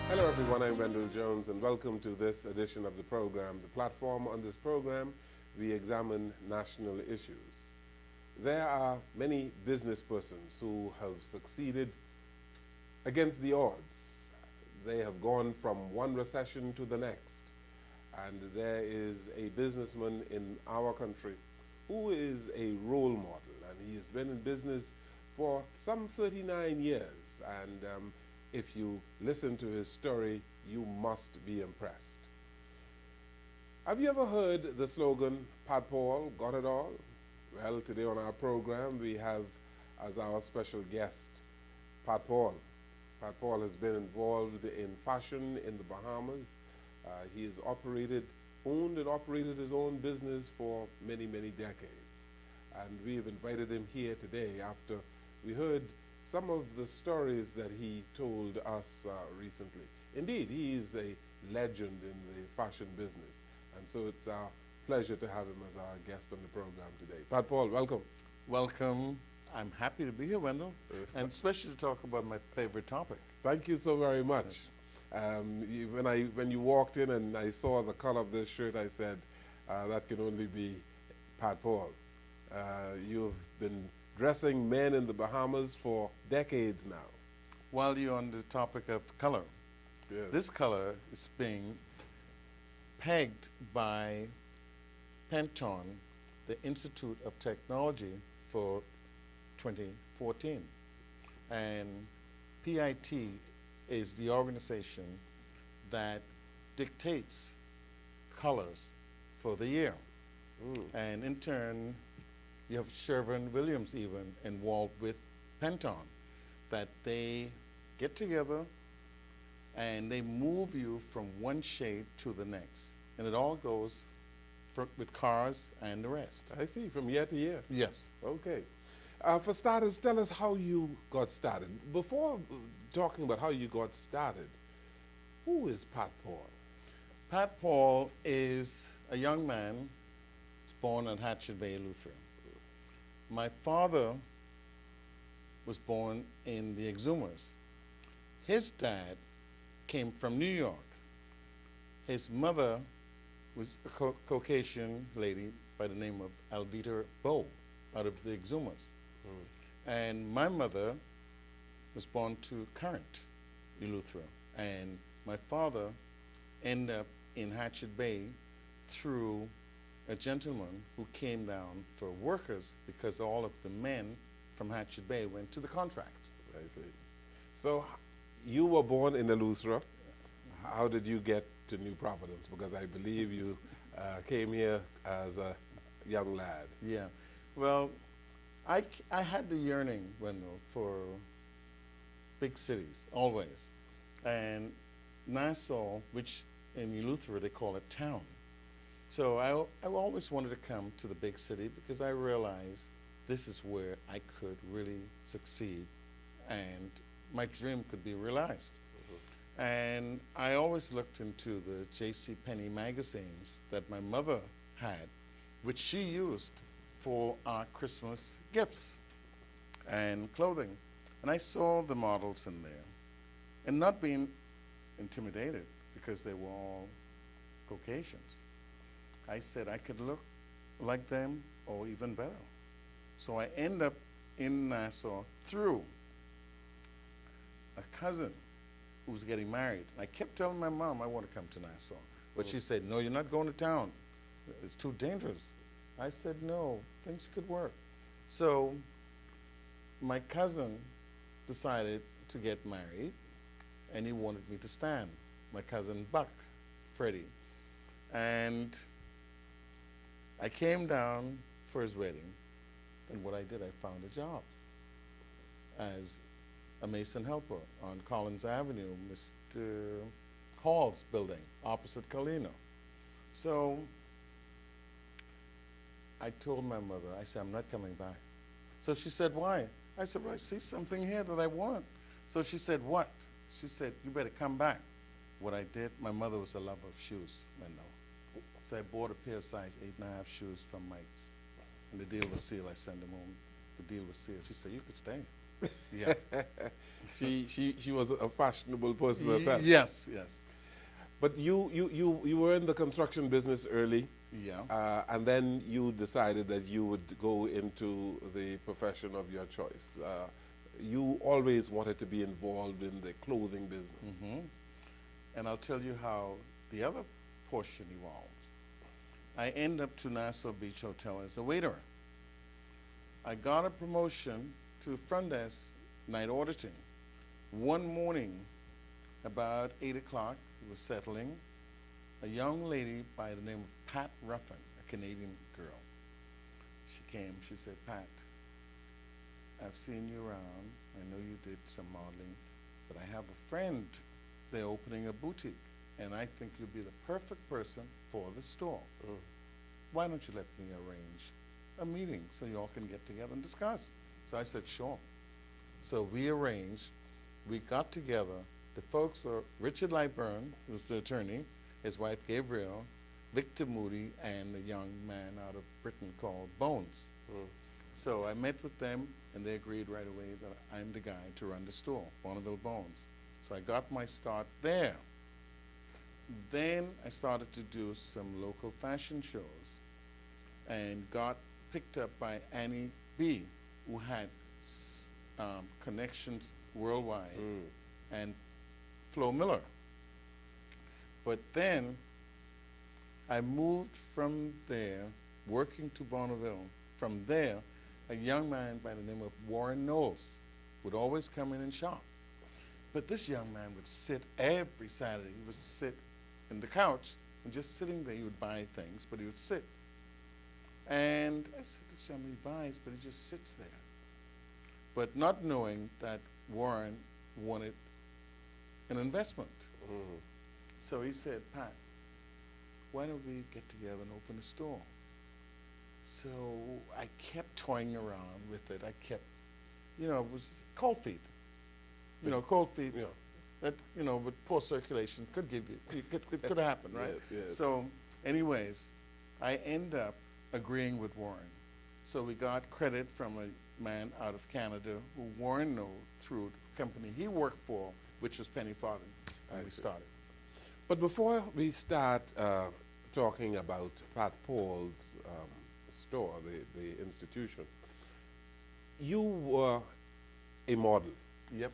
Hello everyone, I'm Wendell Jones and welcome to this edition of the program. The platform on this program, we examine national issues. There are many business persons who have succeeded against the odds. They have gone from one recession to the next. And there is a businessman in our country who is a role model, and he has been in business for some 39 years. And if you listen to his story, you must be impressed. Have you ever heard the slogan, Pat Paul got it all? Well, today on our program, we have as our special guest, Pat Paul. Pat Paul has been involved in fashion in the Bahamas. He has owned and operated his own business for many, many decades. And we have invited him here today after we heard some of the stories that he told us recently. Indeed, he is a legend in the fashion business. And so it's our pleasure to have him as our guest on the program today. Pat Paul, welcome. Welcome. I'm happy to be here, Wendell, and especially to talk about my favorite topic. Thank you so very much. When you walked in and I saw the color of this shirt, I said, that can only be Pat Paul. You've been dressing men in the Bahamas for decades now. While you're on the topic of color, Yes. this color is being pegged by Pantone, the Institute of Technology, for 2014. And PIT is the organization that dictates colors for the year. And in turn, you have Sherwin-Williams even involved with Pantone, that they get together and they move you from one shade to the next. And it all goes with cars and the rest. I see, from year to year. Yes. Okay. For starters, tell us how you got started. Before talking about how you got started, who is Pat Paul? Pat Paul is a young man born at Hatchet Bay, Lutheran. My father was born in the Exumers. His dad came from New York. His mother was a Caucasian lady by the name of Alvita Bow out of the Exumers. And my mother was born to Current, Eleuthera. And my father ended up in Hatchet Bay through a gentleman who came down for workers because all of the men from Hatchet Bay went to the contract. I see. So you were born in Eleuthera. How did you get to New Providence? Because I believe you came here as a young lad. Yeah. Well, I had the yearning, Wendell, for big cities, always. And Nassau, which in Eleuthera they call it town. So I always wanted to come to the big city because I realized this is where I could really succeed and my dream could be realized. And I always looked into the J.C. Penney magazines that my mother had, which she used for our Christmas gifts and clothing. And I saw the models in there, and not being intimidated because they were all Caucasians. I said I could look like them or even better. So I end up in Nassau through a cousin who was getting married. I kept telling my mom I want to come to Nassau. But she said, no, you're not going to town. It's too dangerous. I said, no, things could work. So my cousin decided to get married, and he wanted me to stand. My cousin Buck, Freddie. And I came down for his wedding, and what I did, I found a job as a mason helper on Collins Avenue, Mr. Hall's building, opposite Colino. So I told my mother, I said, I'm not coming back. So she said, why? I said, well, I see something here that I want. So she said, what? She said, you better come back. What I did, my mother was a lover of shoes, Wendell. So I bought a pair of size 8.5 shoes from Mike's. And the deal was sealed. I sent them home. The deal was sealed. She said, you could stay. Yeah. She was a fashionable person herself. Yes, yes. But you were in the construction business early, Yeah. and then you decided that you would go into the profession of your choice. You always wanted to be involved in the clothing business. Hmm. And I'll tell you how the other portion evolved. I ended up to Nassau Beach Hotel as a waiter. I got a promotion to front desk night auditing. One morning, about 8 o'clock, we were settling. A young lady by the name of Pat Ruffin, a Canadian girl. She came, she said, Pat, I've seen you around. I know you did some modeling, but I have a friend. They're opening a boutique, and I think you'll be the perfect person for the store. Mm. Why don't you let me arrange a meeting so you all can get together and discuss? So I said, sure. So we arranged, we got together. The folks were Richard Lightburn, who was the attorney, his wife Gabrielle, Victor Moody, and a young man out of Britain called Bones. Mm. So I met with them, and they agreed right away that I'm the guy to run the store, Bonneville Bones. So I got my start there. Then I started to do some local fashion shows and got picked up by Annie B., who had connections worldwide, and Flo Miller. But then I moved from there, working to Bonneville. From there, a young man by the name of Warren Knowles would always come in and shop. But this young man would sit every Saturday. He would sit in the couch and just sitting there. He would buy things, but he would sit. And I said, this gentleman, he buys, but he just sits there. But not knowing that Warren wanted an investment. Mm. So he said, Pat, why don't we get together and open a store? So I kept toying around with it. I kept, you know, it was cold feet. You know, cold feet, Yeah. that, you know, with poor circulation could give you, could happen, right? Yes, yes. So anyways, I end up agreeing with Warren. So we got credit from a man out of Canada who Warren knew through the company he worked for, which was Penny Farthing, and we see. started. But before we start talking about Pat Paul's store, the institution, you were a model. Yep.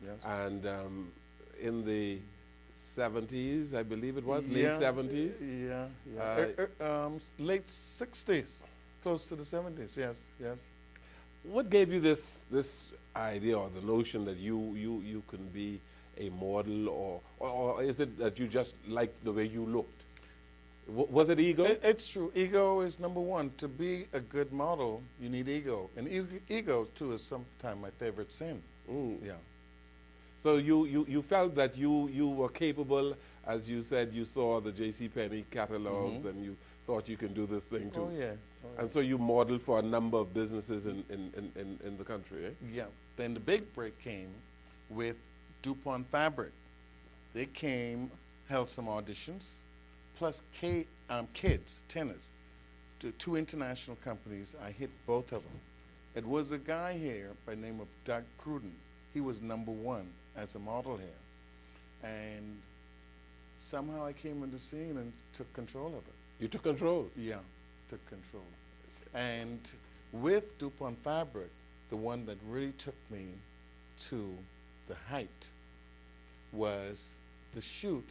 Yes. And in the 70s, I believe it was, Yeah, late 70s? Yeah, yeah. Late 60s, close to the 70s, yes, yes. What gave you this idea or the notion that you can be a model, or is it that you just liked the way you looked? Was it ego? It's true. Ego is number one. To be a good model, you need ego. And ego, too, is sometimes my favorite sin. Mm. Yeah. So you felt that you were capable, as you said, you saw the J.C. Penney catalogs, and you thought you can do this thing too. Oh, yeah. Oh, yeah. And so you modeled for a number of businesses in the country, eh? Yeah. Then the big break came with DuPont Fabric. They came, held some auditions, plus kids, tennis, to 2 international companies. I hit both of them. It was a guy here by the name of Doug Cruden. He was #1 as a model here. And somehow I came on the scene and took control of it. You took control. Yeah, took control. And with DuPont Fabric, the one that really took me to the height was the shoot.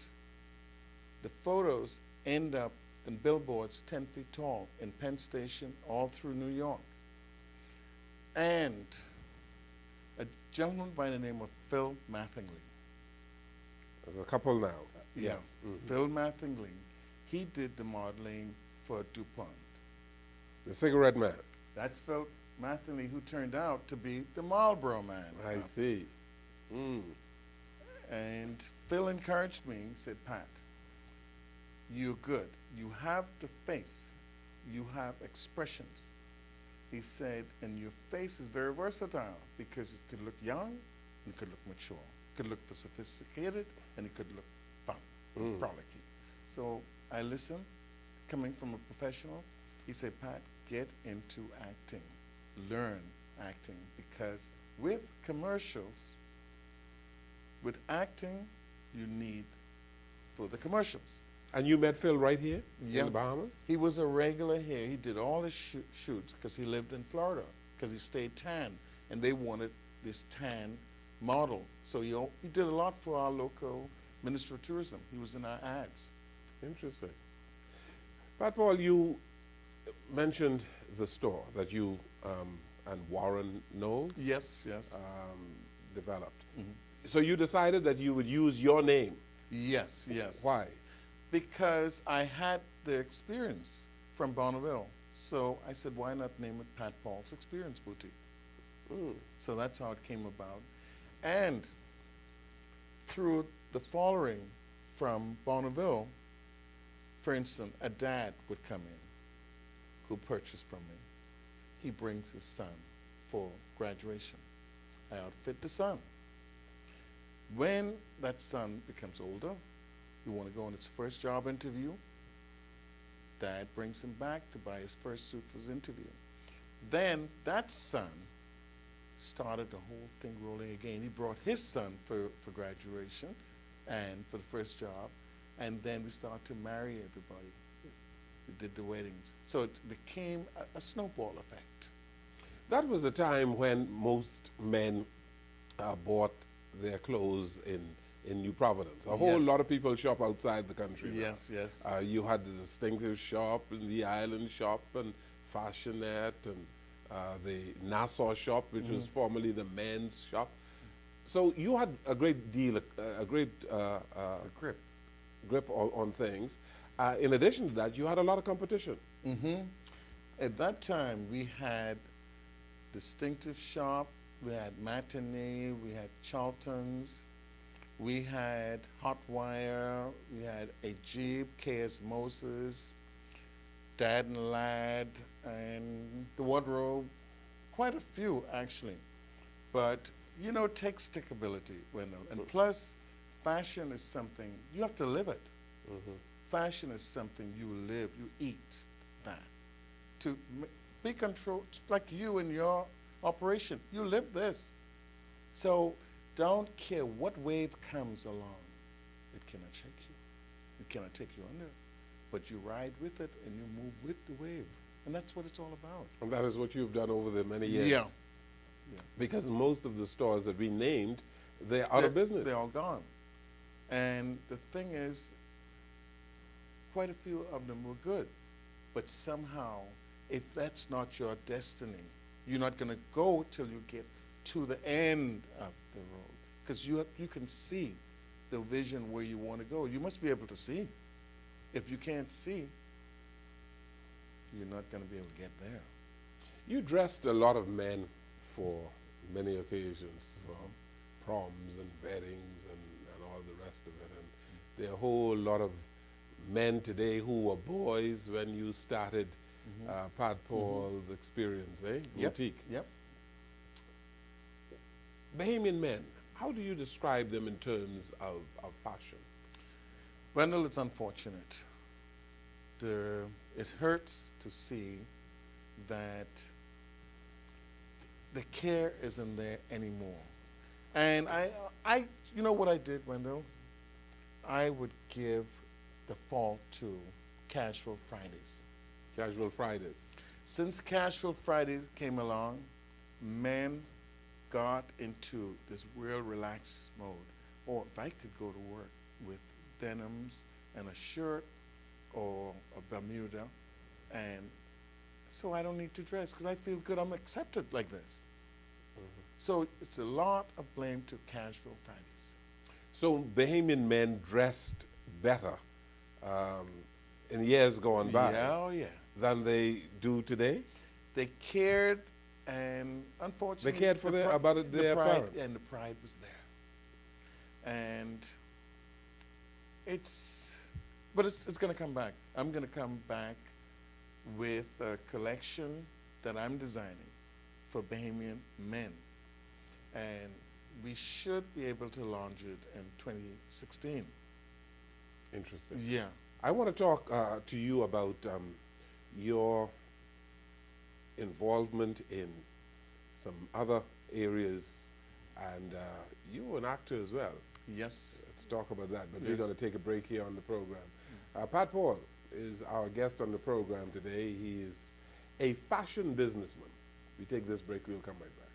The photos end up in billboards 10 feet tall in Penn Station all through New York. And a gentleman by the name of Phil Mattingly. There's a couple now. Yeah, Yes. Mhm. Phil Mattingly. He did the modeling for DuPont. The cigarette man. That's Phil Mattingly, who turned out to be the Marlboro man. I see. Mm. And Phil encouraged me, he said, Pat, you're good. You have the face. You have expressions. He said, and your face is very versatile because it could look young and it could look mature. It could look sophisticated and it could look fun and frolicky. So I listened, coming from a professional. He said, Pat, get into acting. Learn acting, because with commercials, with acting, you need for the commercials. And you met Phil right here Yeah. in the Bahamas? He was a regular here. He did all his shoots because he lived in Florida, because he stayed tan, and they wanted this tan model. So he did a lot for our local Ministry of Tourism. He was in our ads. Interesting. Pat Paul, you mentioned the store that you and Warren Knowles Yes, yes. developed. Mhm. So you decided that you would use your name. Yes, yes. Why? Because I had the experience from Bonneville. So I said, why not name it Pat Paul's Experience Boutique? Mm. So that's how it came about. And through the following from Bonneville, for instance, a dad would come in who purchased from me. He brings his son for graduation. I outfit the son. When that son becomes older, you want to go on his first job interview, dad brings him back to buy his first suit for his interview. Then that son started the whole thing rolling again. He brought his son for graduation and for the first job, and then we started to marry everybody. We did the weddings. So it became a snowball effect. That was a time when most men bought their clothes in New Providence. A whole Yes. lot of people shop outside the country now. Yes, yes. You had the Distinctive Shop and the Island Shop and Fashionette and the Nassau Shop, which was formerly the men's shop. So you had a great deal, a great The grip. grip on things. In addition to that, you had a lot of competition. At that time, we had Distinctive Shop, we had Matinee, we had Charlton's, we had Hot Wire, we had a Jeep, K.S. Moses, Dad and Lad, and the Wardrobe, quite a few actually. But you know, it takes stickability, Wendell. And plus, fashion is something, you have to live it. Fashion is something you live, you eat that. To be controlled, like you in your operation, you live this. So don't care what wave comes along. It cannot shake you. It cannot take you under. But you ride with it and you move with the wave. And that's what it's all about. And that is what you've done over the many years. Yeah. Because most of the stores that we named, they're out of business. They're all gone. And the thing is, quite a few of them were good. But somehow, if that's not your destiny, you're not going to go till you get to the end of the road. Because you can see the vision where you want to go. You must be able to see. If you can't see, you're not going to be able to get there. You dressed a lot of men for many occasions, for proms and weddings and all the rest of it. And there are a whole lot of men today who were boys when you started Pat Paul's Experience, Boutique. Yep. Bahamian men, how do you describe them in terms of fashion? Wendell, it's unfortunate. It hurts to see that the care isn't there anymore. And I, you know what I did, Wendell? I would give the fault to Casual Fridays. Casual Fridays. Since Casual Fridays came along, men got into this real relaxed mode. Or if I could go to work with denims and a shirt or a Bermuda, and so I don't need to dress because I feel good, I'm accepted like this. So it's a lot of blame to Casual Fridays. So Bahamian men dressed better in years gone by than they do today? They cared, and unfortunately, they cared for their appearance. And the pride was there. And it's going to come back. I'm going to come back with a collection that I'm designing for Bahamian men. And we should be able to launch it in 2016. Interesting. Yeah. I want to talk to you about your involvement in some other areas, and you were an actor as well. Yes. Let's talk about that, but we're Yes. going to take a break here on the program. Pat Paul is our guest on the program today. He is a fashion businessman. We take this break, we'll come right back.